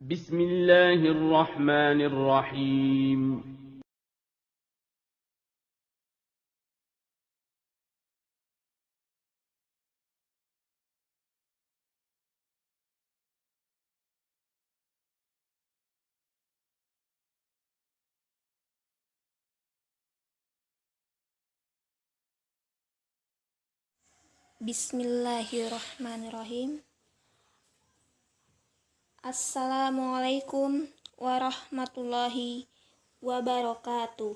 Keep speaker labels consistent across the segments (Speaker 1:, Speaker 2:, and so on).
Speaker 1: بسم الله الرحمن الرحيم.
Speaker 2: Bismillahirrahmanirrahim. Assalamualaikum warahmatullahi wabarakatuh.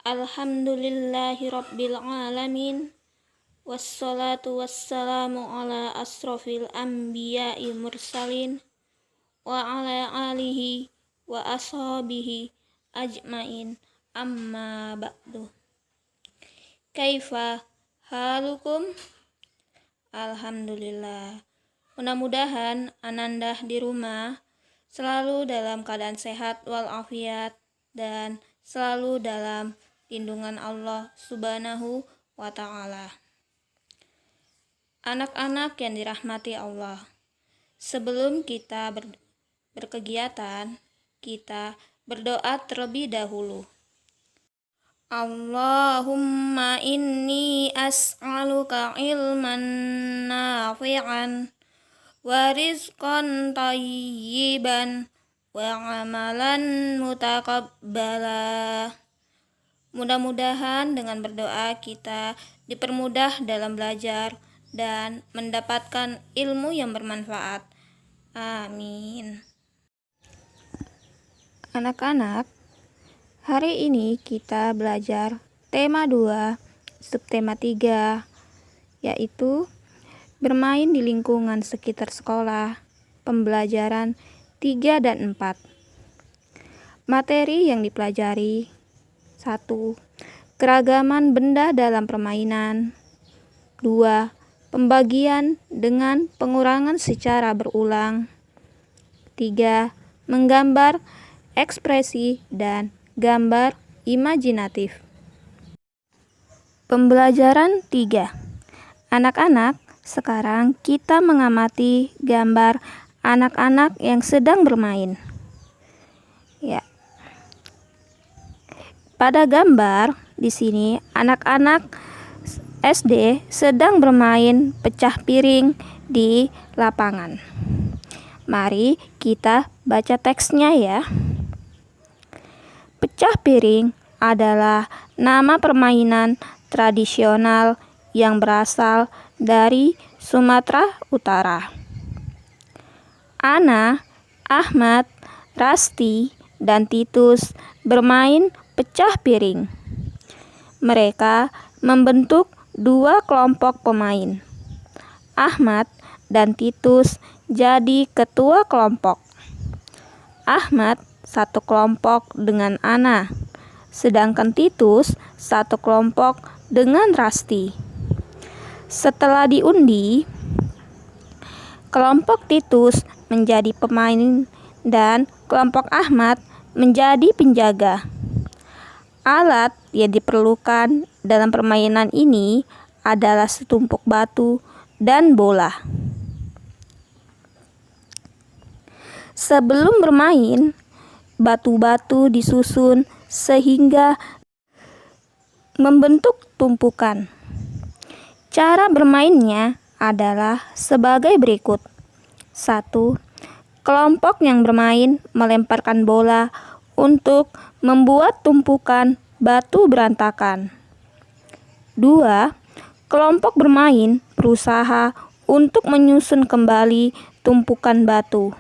Speaker 2: Alhamdulillahi rabbil alamin. Wassalatu wassalamu ala asrofil anbiya'i mursalin wa ala alihi wa ashabihi ajmain, amma ba'du. Kaifa halukum? Alhamdulillah. Mudah-mudahan Ananda di rumah selalu dalam keadaan sehat walafiat dan selalu dalam lindungan Allah Subhanahu wa ta'ala. Anak-anak yang dirahmati Allah, sebelum kita berkegiatan, kita berdoa terlebih dahulu. Allahumma inni as'aluka ilman nafi'an wa rizqan tayyiban wa amalan mutaqabbala. Mudah-mudahan dengan berdoa kita dipermudah dalam belajar dan mendapatkan ilmu yang bermanfaat. Amin. Anak-anak, hari ini kita belajar tema 2, subtema 3, yaitu bermain di lingkungan sekitar sekolah, pembelajaran 3 dan 4. Materi yang dipelajari: 1. Keragaman benda dalam permainan. 2. Pembagian dengan pengurangan secara berulang. 3. Menggambar ekspresi dan gambar imajinatif. Pembelajaran 3. Anak-anak, sekarang kita mengamati gambar anak-anak yang sedang bermain. Ya. Pada gambar di sini anak-anak SD sedang bermain pecah piring di lapangan. Mari kita baca teksnya ya. Pecah piring adalah nama permainan tradisional yang berasal dari Sumatera Utara. Ana, Ahmad, Rasti, dan Titus bermain pecah piring. Mereka membentuk 2 kelompok pemain. Ahmad dan Titus jadi ketua kelompok. Ahmad satu kelompok dengan Ana, sedangkan Titus satu kelompok dengan Rasti. Setelah diundi, kelompok Titus menjadi pemain dan kelompok Ahmad menjadi penjaga. Alat yang diperlukan dalam permainan ini adalah setumpuk batu dan bola. Sebelum bermain, batu-batu disusun sehingga membentuk tumpukan. Cara bermainnya adalah sebagai berikut. 1. Kelompok yang bermain melemparkan bola untuk membuat tumpukan batu berantakan. 2. Kelompok bermain berusaha untuk menyusun kembali tumpukan batu.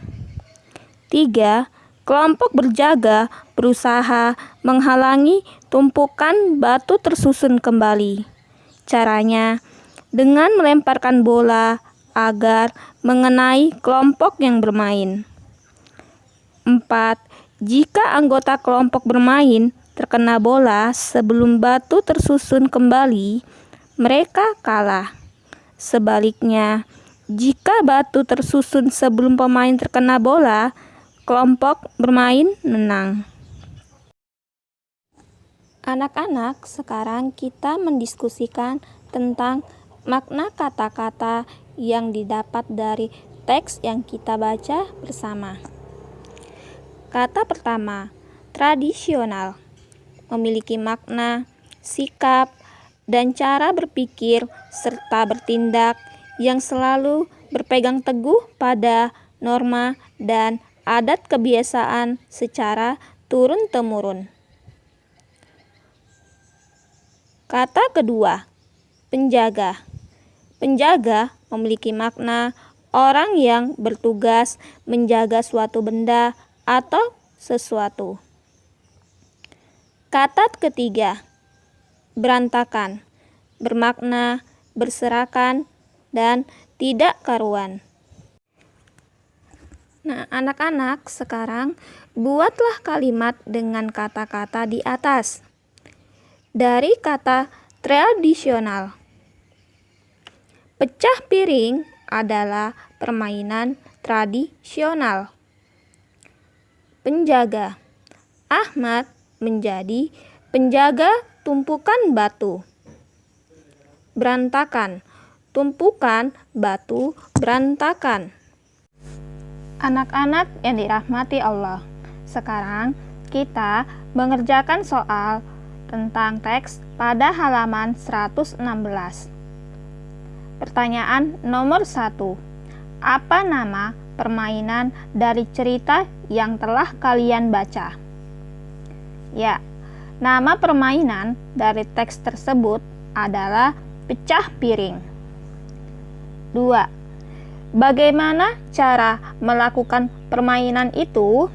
Speaker 2: 3. Kelompok berjaga berusaha menghalangi tumpukan batu tersusun kembali. Caranya dengan melemparkan bola agar mengenai kelompok yang bermain. 4. Jika anggota kelompok bermain terkena bola sebelum batu tersusun kembali, mereka kalah. Sebaliknya, jika batu tersusun sebelum pemain terkena bola, kelompok bermain menang. Anak-anak, sekarang kita mendiskusikan tentang makna kata-kata yang didapat dari teks yang kita baca bersama. Kata pertama, tradisional, memiliki makna, sikap, dan cara berpikir serta bertindak yang selalu berpegang teguh pada norma dan adat kebiasaan secara turun-temurun. Kata kedua, penjaga. Penjaga memiliki makna orang yang bertugas menjaga suatu benda atau sesuatu. Kata ketiga, berantakan, bermakna berserakan dan tidak karuan. Nah, anak-anak, sekarang buatlah kalimat dengan kata-kata di atas. Dari kata tradisional, pecah piring adalah permainan tradisional. Penjaga, Ahmad menjadi penjaga tumpukan batu. Berantakan, tumpukan batu berantakan. Anak-anak yang dirahmati Allah, sekarang kita mengerjakan soal tentang teks pada halaman 116. Pertanyaan nomor 1. Apa nama permainan dari cerita yang telah kalian baca? Ya, nama permainan dari teks tersebut adalah pecah piring. 2. Bagaimana cara melakukan permainan itu?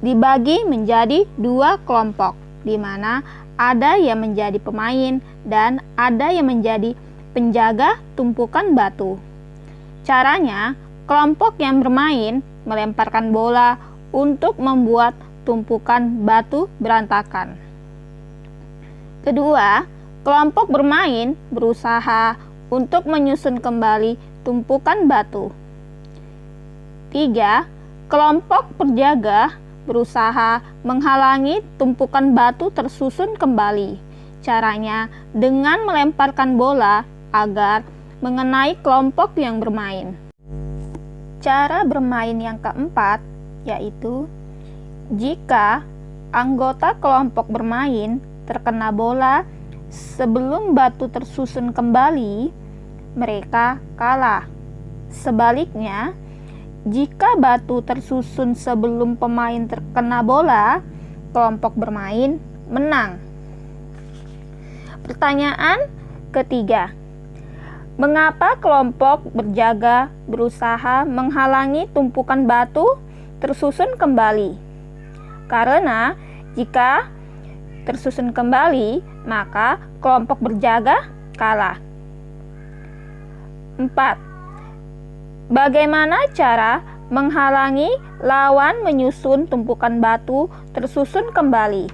Speaker 2: Dibagi menjadi 2 kelompok, di mana ada yang menjadi pemain dan ada yang menjadi penjaga tumpukan batu. Caranya, kelompok yang bermain melemparkan bola untuk membuat tumpukan batu berantakan. Kedua, kelompok bermain berusaha untuk menyusun kembali tumpukan batu. 3. Kelompok penjaga berusaha menghalangi tumpukan batu tersusun kembali. Caranya dengan melemparkan bola agar mengenai kelompok yang bermain. Cara bermain yang keempat yaitu jika anggota kelompok bermain terkena bola sebelum batu tersusun kembali, mereka kalah. Sebaliknya, jika batu tersusun sebelum pemain terkena bola, kelompok bermain menang. Pertanyaan ketiga, mengapa kelompok berjaga berusaha menghalangi tumpukan batu tersusun kembali? Karena jika tersusun kembali, maka kelompok berjaga kalah. 4. Bagaimana cara menghalangi lawan menyusun tumpukan batu tersusun kembali?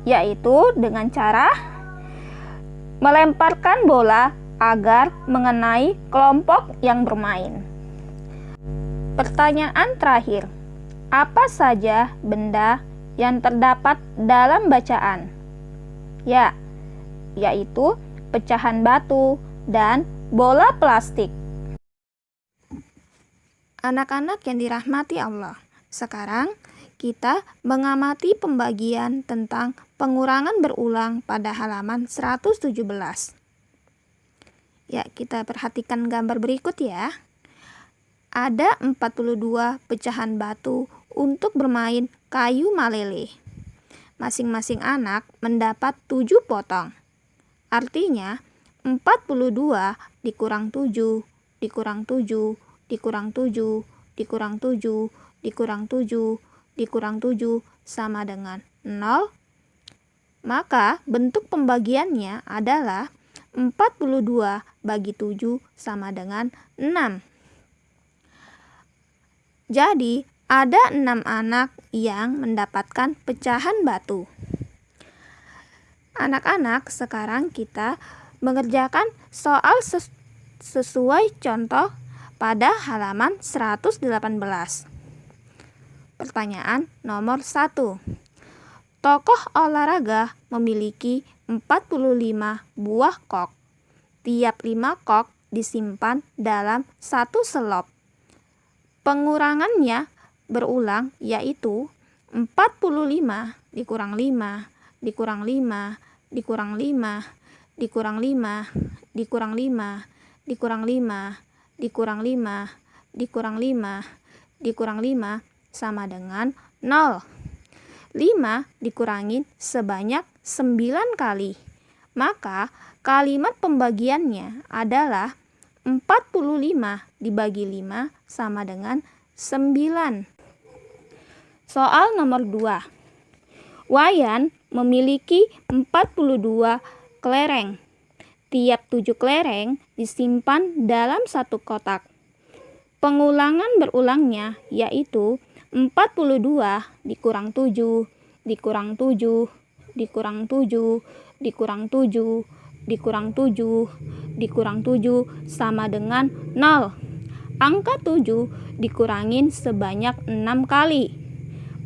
Speaker 2: Yaitu dengan cara melemparkan bola agar mengenai kelompok yang bermain. Pertanyaan terakhir, apa saja benda yang terdapat dalam bacaan? Ya, yaitu pecahan batu dan bola plastik. Anak-anak yang dirahmati Allah, sekarang kita mengamati pembagian tentang pengurangan berulang pada halaman 117. Ya, kita perhatikan gambar berikut ya. Ada 42 pecahan batu untuk bermain kayu malele. Masing-masing anak mendapat 7 potong. Artinya 42 dikurang 7, dikurang 7, dikurang 7, dikurang 7, dikurang 7, dikurang 7 sama dengan 0. Maka bentuk pembagiannya adalah 42 bagi 7 sama dengan 6. Jadi ada 6 anak yang mendapatkan pecahan batu. Anak-anak, sekarang kita mengerjakan soal sesuai contoh pada halaman 118. Pertanyaan nomor 1. Tokoh olahraga memiliki 45 buah kok. Tiap 5 kok disimpan dalam satu selop. Pengurangannya berulang, yaitu 45 dikurang 5 dikurang 5 dikurang 5 dikurang 5 dikurang 5 dikurang 5 dikurang 5 dikurang 5 dikurang 5 sama dengan 0. 5 dikurangin sebanyak 9 kali. Maka kalimat pembagiannya adalah 45 dibagi 5 sama dengan 9. Soal nomor 2. Wayan memiliki 42 kelereng. Tiap 7 kelereng disimpan dalam satu kotak. Pengulangan berulangnya yaitu 42 dikurang 7 dikurang 7 dikurang 7 dikurang 7 dikurang 7 dikurang 7 sama dengan 0. Angka 7 dikurangin sebanyak 6 kali.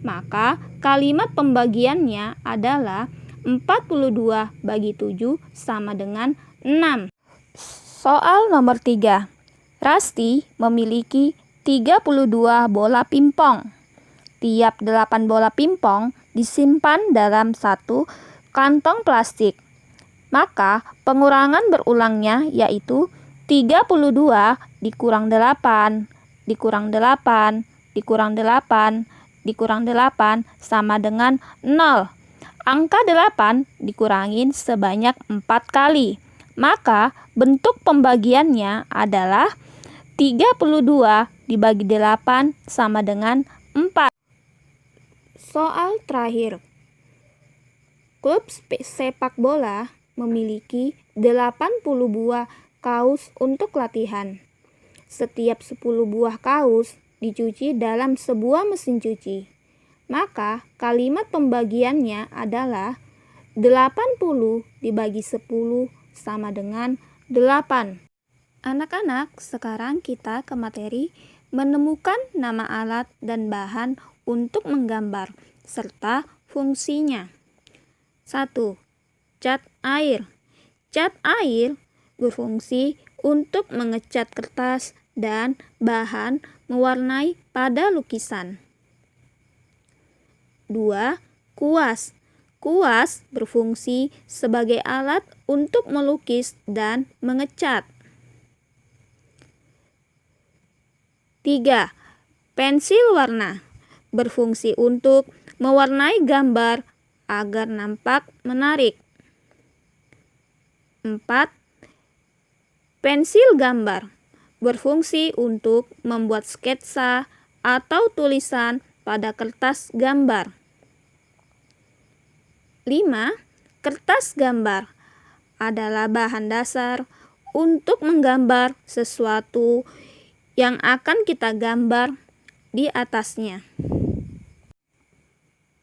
Speaker 2: Maka kalimat pembagiannya adalah 42 bagi 7 sama dengan 6. Soal nomor 3. Rasti memiliki 32 bola pingpong. Tiap 8 bola pingpong disimpan dalam satu kantong plastik. Maka pengurangan berulangnya yaitu 32 dikurang 8 dikurang 8 dikurang 8 dikurang 8 sama dengan 0. Angka 8 dikurangin sebanyak 4 kali. Maka bentuk pembagiannya adalah 32 dibagi 8 sama dengan 4. Soal terakhir. Klub sepak bola memiliki 80 buah kaos untuk latihan. Setiap 10 buah kaos dicuci dalam sebuah mesin cuci. Maka kalimat pembagiannya adalah 80 dibagi 10 sama dengan 8. Anak-anak, sekarang kita ke materi menemukan nama alat dan bahan untuk menggambar serta fungsinya. 1. Cat air. Cat air berfungsi untuk mengecat kertas dan bahan mewarnai pada lukisan. 2. Kuas. Kuas berfungsi sebagai alat untuk melukis dan mengecat. 3. Pensil warna berfungsi untuk mewarnai gambar agar nampak menarik. 4. Pensil gambar berfungsi untuk membuat sketsa atau tulisan pada kertas gambar. 5. Kertas gambar adalah bahan dasar untuk menggambar sesuatu yang akan kita gambar di atasnya.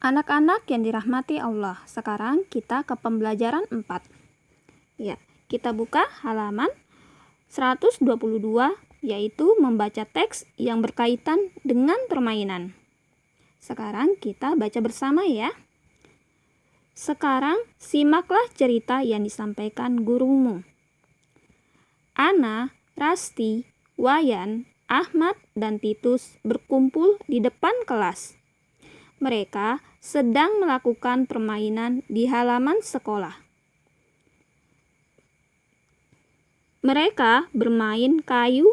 Speaker 2: Anak-anak yang dirahmati Allah, sekarang kita ke pembelajaran 4. Ya, kita buka halaman 122, yaitu membaca teks yang berkaitan dengan permainan. Sekarang kita baca bersama ya. Sekarang simaklah cerita yang disampaikan gurumu. Ana, Rasti, Wayan, Ahmad, dan Titus berkumpul di depan kelas. Mereka sedang melakukan permainan di halaman sekolah. Mereka bermain kayu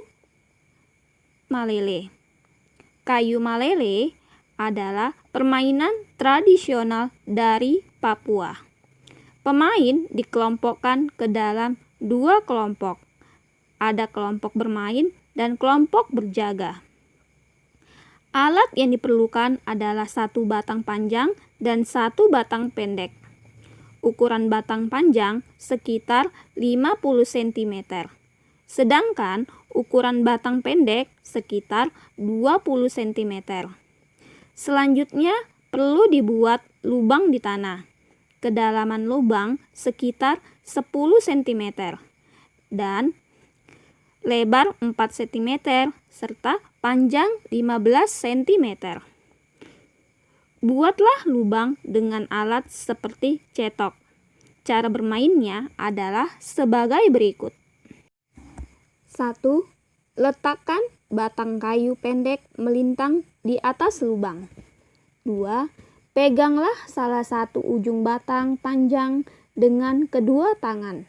Speaker 2: malele. Kayu malele adalah permainan tradisional dari Papua. Pemain dikelompokkan ke dalam 2 kelompok. Ada kelompok bermain dan kelompok berjaga. Alat yang diperlukan adalah 1 batang panjang dan 1 batang pendek. Ukuran batang panjang sekitar 50 cm. Sedangkan ukuran batang pendek sekitar 20 cm. Selanjutnya perlu dibuat lubang di tanah. Kedalaman lubang sekitar 10 cm dan lebar 4 cm serta panjang 15 cm. Buatlah lubang dengan alat seperti cetok. Cara bermainnya adalah sebagai berikut. 1. Letakkan batang kayu pendek melintang di atas lubang. 2. Peganglah salah satu ujung batang panjang dengan kedua tangan.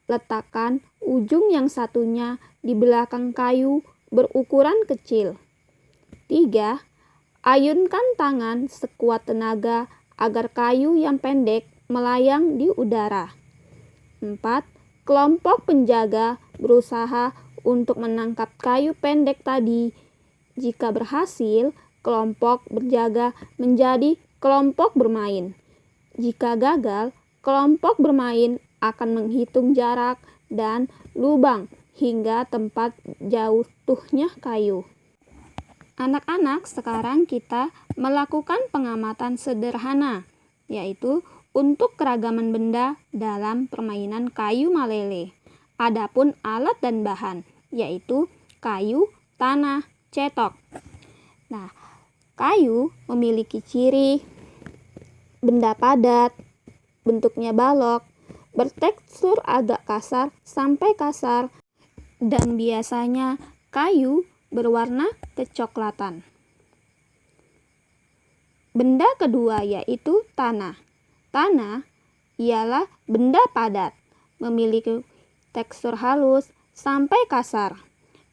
Speaker 2: Letakkan ujung yang satunya di belakang kayu berukuran kecil. 3. Ayunkan tangan sekuat tenaga agar kayu yang pendek melayang di udara. 4. Kelompok penjaga berusaha untuk menangkap kayu pendek tadi. Jika berhasil, kelompok berjaga menjadi kelompok bermain. Jika gagal, kelompok bermain akan menghitung jarak dan lubang hingga tempat jatuhnya kayu. Anak-anak, sekarang kita melakukan pengamatan sederhana, yaitu untuk keragaman benda dalam permainan kayu malele. Adapun alat dan bahan, yaitu kayu, tanah, cetok. Nah, kayu memiliki ciri benda padat, bentuknya balok, bertekstur agak kasar sampai kasar, dan biasanya kayu berwarna kecoklatan. Benda kedua yaitu tanah. Tanah ialah benda padat, memiliki tekstur halus sampai kasar,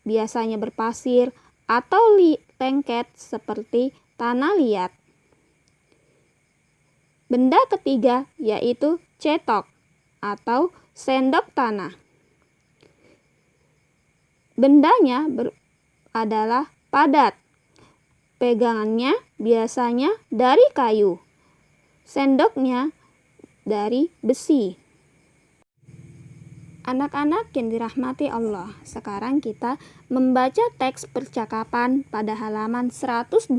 Speaker 2: biasanya berpasir atau lengket seperti tanah liat. Benda ketiga yaitu cetok atau sendok tanah. Bendanya adalah padat. Pegangannya biasanya dari kayu. Sendoknya dari besi. Anak-anak yang dirahmati Allah, sekarang kita membaca teks percakapan pada halaman 125.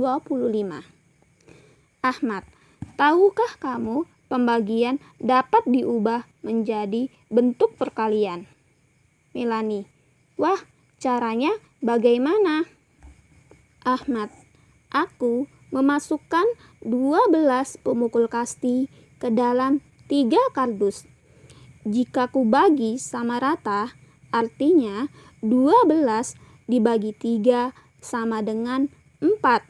Speaker 2: Ahmad, tahukah kamu pembagian dapat diubah menjadi bentuk perkalian? Melani, wah, caranya bagaimana? Ahmad, aku memasukkan 12 pemukul kasti ke dalam 3 kardus. Jika ku bagi sama rata, artinya 12 dibagi 3 sama dengan 4.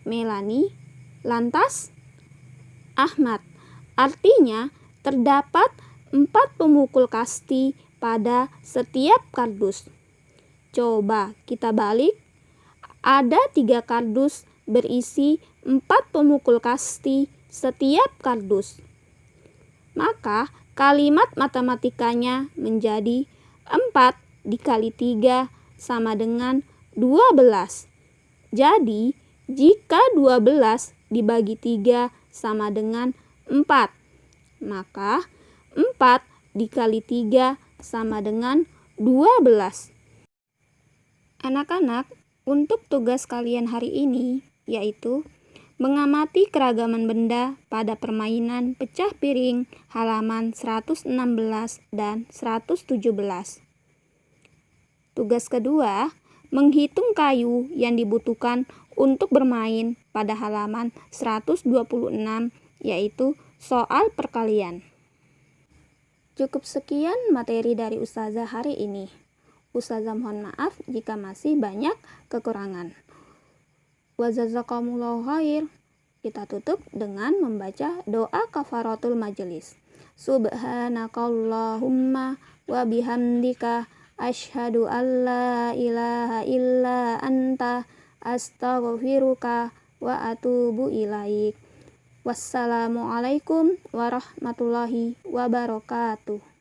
Speaker 2: Melani, lantas? Ahmad, artinya terdapat 4 pemukul kasti pada setiap kardus. Coba kita balik. Ada 3 kardus berisi 4 pemukul kasti setiap kardus. Maka kalimat matematikanya menjadi 4 dikali 3 sama dengan 12. Jadi, jika 12 dibagi 3 sama dengan 4, maka 4 dikali 3 sama dengan 12. Anak-anak, untuk tugas kalian hari ini yaitu mengamati keragaman benda pada permainan pecah piring halaman 116 dan 117. Tugas kedua, menghitung kayu yang dibutuhkan untuk bermain pada halaman 126, yaitu soal perkalian. Cukup sekian materi dari Ustazah hari ini. Ustazah mohon maaf jika masih banyak kekurangan. Wa jazakumullahu khair. Kita tutup dengan membaca doa kafaratul majelis. Subhanakallahumma wa bihamdika asyhadu an la ilaha illa anta astaghfiruka wa atubu ilaik. Wassalamualaikum warahmatullahi wabarakatuh.